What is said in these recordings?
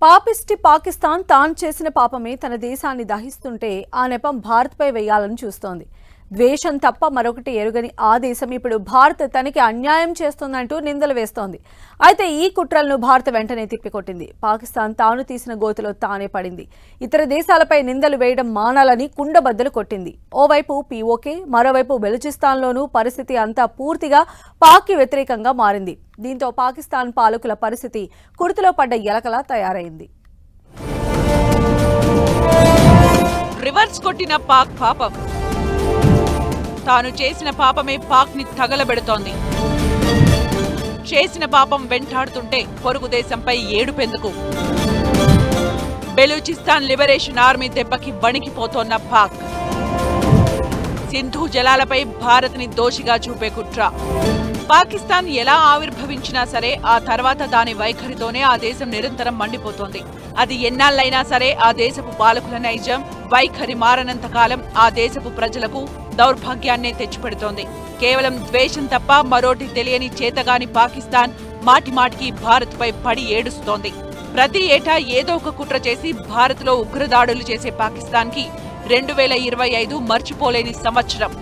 పాపిస్టి పాకిస్తాన్ తాను చేసిన పాపమే తన దేశాన్ని దహిస్తుంటే ఆ నెపం భారత్పై వేయాలని చూస్తోంది. ద్వేషం తప్ప మరొకటి ఎరుగని ఆ దేశం ఇప్పుడు భారత్ తనకి అన్యాయం చేస్తోందంటూ నిందలు వేస్తోంది. అయితే ఈ కుట్రలను భారత్ వెంటనే తిప్పికొట్టింది. పాకిస్తాన్ తాను తీసిన గోతిలో తానే పడింది. ఇతర దేశాలపై నిందలు వేయడం మానాలని కుండబద్దలు కొట్టింది. ఓవైపు పీఓకే, మరోవైపు బెలూచిస్తాన్లోనూ పరిస్థితి అంతా పూర్తిగా పాక్కి వ్యతిరేకంగా మారింది. దీంతో పాకిస్తాన్ పాలకుల పరిస్థితి కుర్తులో పడ్డ ఎలకలా తయారైంది. రివర్స్ కొట్టిన పాక్ పాపం. తాను చేసిన పాపమే పాక్ ని తగలబెడుతోంది. చేసిన పాపం వెంటాడుతుంటే పొరుగు దేశంపై ఏడుపెందుకు? బెలూచిస్తాన్ లిబరేషన్ ఆర్మీ దెబ్బకి వణికిపోతోన్న పాక్. సింధు జలాలపై భారత్ ని దోషిగా చూపే కుట్ర. పాకిస్తాన్ ఎలా ఆవిర్భవించినా సరే ఆ తర్వాత దాని వైఖరితోనే ఆ దేశం నిరంతరం మండిపోతోంది. అది ఎన్నాళ్ళైనా సరే ఆ దేశపు పాలకుల నైజం వైఖరి మారనంత కాలం ఆ దేశపు ప్రజలకు దౌర్భాగ్యాన్నే తెచ్చిపెడుతోంది. కేవలం ద్వేషం తప్ప మరోటి తెలియని చేతగాని పాకిస్తాన్ మాటిమాటికి భారత్ పై పడి ఏడుస్తోంది. ప్రతి ఏటా ఏదో ఒక కుట్ర చేసి భారత్ లో ఉగ్రదాడులు చేసే పాకిస్తాన్ కి 2025 మర్చిపోలేని సంవత్సరం.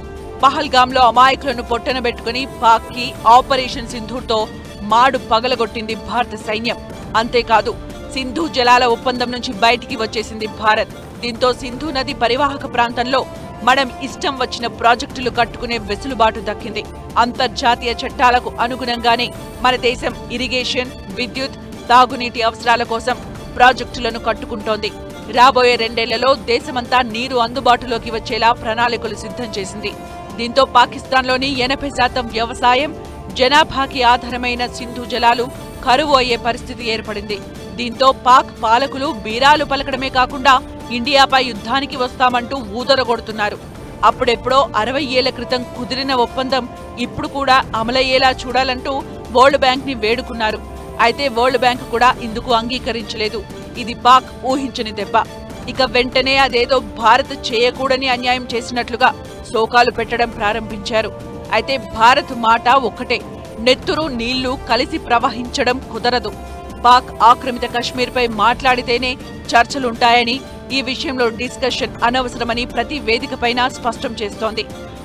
పహల్గాంలో అమాయకులను పొట్టనబెట్టుకుని పాక్ కి ఆపరేషన్ సింధూర్తో మాడు పగలగొట్టింది భారత సైన్యం. అంతేకాదు సింధు జలాల ఒప్పందం నుంచి బయటికి వచ్చేసింది భారత్. దీంతో సింధు నది పరివాహక ప్రాంతంలో మనం ఇష్టం వచ్చిన ప్రాజెక్టులు కట్టుకునే వెసులుబాటు దక్కింది. అంతర్జాతీయ చట్టాలకు అనుగుణంగానే మన దేశం ఇరిగేషన్, విద్యుత్, తాగునీటి అవసరాల కోసం ప్రాజెక్టులను కట్టుకుంటోంది. రాబోయే 2 ఏళ్లలో దేశమంతా నీరు అందుబాటులోకి వచ్చేలా ప్రణాళికలు సిద్ధం చేసింది. దీంతో పాకిస్తాన్లోని 80% వ్యవసాయం, జనాభాకి ఆధారమైన సింధు జలాలు కరువు అయ్యే పరిస్థితి ఏర్పడింది. దీంతో పాక్ పాలకులు బీరాలు పలకడమే కాకుండా ఇండియాపై యుద్ధానికి వస్తామంటూ ఊదరగొడుతున్నారు. అప్పుడెప్పుడో 60 ఏళ్ల క్రితం కుదిరిన ఒప్పందం ఇప్పుడు కూడా అమలయ్యేలా చూడాలంటూ వరల్డ్ బ్యాంక్ ని వేడుకున్నారు. అయితే వరల్డ్ బ్యాంక్ కూడా ఇందుకు అంగీకరించలేదు. ఇది పాక్ ఊహించని దెబ్బ. ఇక వెంటనే అదేదో భారత్ చేయకూడని అన్యాయం చేసినట్లుగా శోకాలు పెట్టడం ప్రారంభించారు. అయితే భారత్ మాట ఒక్కటే, నెత్తురు నీళ్లు కలిసి ప్రవహించడం కుదరదు. పాక్ ఆక్రమిత కశ్మీర్పై మాట్లాడితేనే చర్చలుంటాయని, ఈ విషయంలో డిస్కషన్ అనవసరమని ప్రతి వేదికపైన స్పష్టం చేస్తోంది.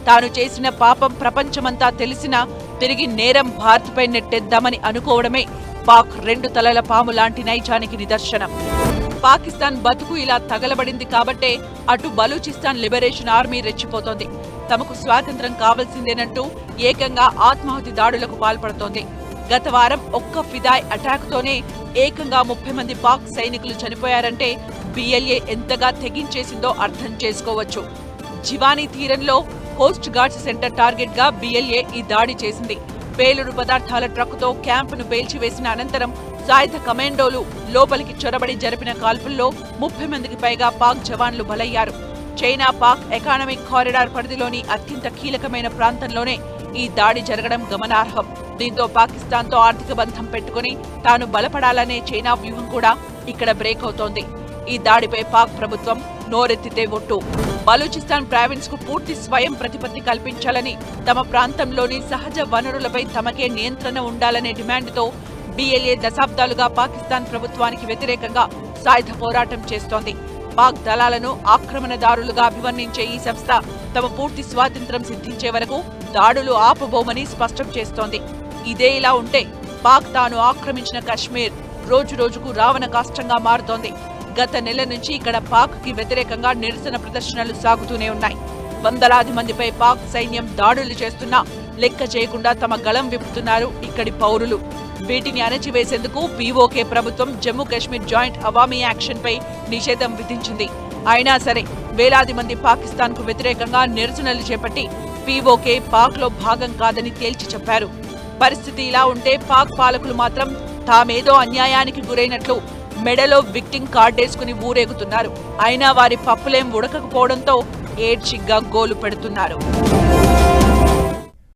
తాను చేసిన పాపం ప్రపంచమంతా తెలిసినా తిరిగి నేరం భారత్పై నెట్టేద్దామని అనుకోవడమే పాక్ 2 తలల పాము లాంటి నైజానికి నిదర్శనం. పాకిస్తాన్ బతుకు ఇలా తగలబడింది కాబట్టే అటు బలూచిస్తాన్ లిబరేషన్ ఆర్మీ రెచ్చిపోతోంది. తమకు స్వాతంత్ర్యం కావాల్సిందేనంటూ ఏకంగా ఆత్మాహుతి దాడులకు పాల్పడుతోంది. గత వారం ఒక్క ఫిదాయ్ అటాక్ తోనే ఏకంగా 30 మంది పాక్ సైనికులు చనిపోయారంటే బిఎల్ఏ ఎంతగా తెగించేసిందో అర్థం చేసుకోవచ్చు. జివానీ తీరంలో కోస్ట్ గార్డ్స్ సెంటర్ టార్గెట్ గా బిఎల్ఏ ఈ దాడి చేసింది. పేలుడు పదార్థాల ట్రక్కుతో క్యాంపును పేల్చివేసిన అనంతరం సాయుధ కమాండోలు లోపలికి చొరబడి జరిపిన కాల్పుల్లో 30 మందికి పైగా పాక్ జవాన్లు బలయ్యారు. చైనా పాక్ ఎకానమిక్ కారిడార్ పరిధిలోని అత్యంత కీలకమైన ప్రాంతంలోనే ఈ దాడి జరగడం గమనార్హం. దీంతో పాకిస్తాన్తో ఆర్థిక బంధం పెట్టుకుని తాను బలపడాలనే చైనా వ్యూహం కూడా ఇక్కడ బ్రేక్ అవుతోంది. ఈ దాడిపై పాక్ ప్రభుత్వం నోరెత్తితే ఒట్టు. బలూచిస్తాన్ ప్రావిన్స్ కు పూర్తి స్వయం ప్రతిపత్తి కల్పించాలని, తమ ప్రాంతంలోని సహజ వనరులపై తమకే నియంత్రణ ఉండాలనే డిమాండ్తో బిఎల్ఏ దశాబ్దాలుగా పాకిస్తాన్ ప్రభుత్వానికి వ్యతిరేకంగా సాయుధ పోరాటం చేస్తోంది. పాక్ దళాలను ఆక్రమణదారులుగా అభివర్ణించే ఈ సంస్థ తమ పూర్తి స్వాతంత్ర్యం సిద్ధించే వరకు దాడులు ఆపబోమని స్పష్టం చేస్తోంది. ఇదే ఇలా ఉంటే పాక్ తాను ఆక్రమించిన కశ్మీర్ రోజురోజుకు రావణ కాష్టంగా మారుతోంది. గత నెల నుంచి ఇక్కడ పాక్ కి వ్యతిరేకంగా నిరసన ప్రదర్శనలు సాగుతూనే ఉన్నాయి. వందలాది మందిపై పాక్ సైన్యం దాడులు చేస్తున్నా లెక్క చేయకుండా తమ గళం విప్పుతున్నారు ఇక్కడి పౌరులు. వీటిని అణచివేసేందుకు పీఓకే ప్రభుత్వం జమ్మూ కాశ్మీర్ జాయింట్ అవామీ యాక్షన్ పై నిషేధం విధించింది. అయినా సరే వేలాది మంది పాకిస్తాన్ కు వ్యతిరేకంగా నిరసనలు చేపట్టి పీఓకే పాక్ లో భాగం కాదని తేల్చి చెప్పారు. పరిస్థితి ఇలా ఉంటే పాక్ పాలకులు మాత్రం తామేదో అన్యాయానికి గురైనట్లు మెడలో విక్టింగ్ కార్డేసుకుని ఊరేగుతున్నారు. అయినా వారి పప్పులేం ఉడకకపోవడంతో ఏడ్చిగ్గా గోలు పెడుతున్నారు.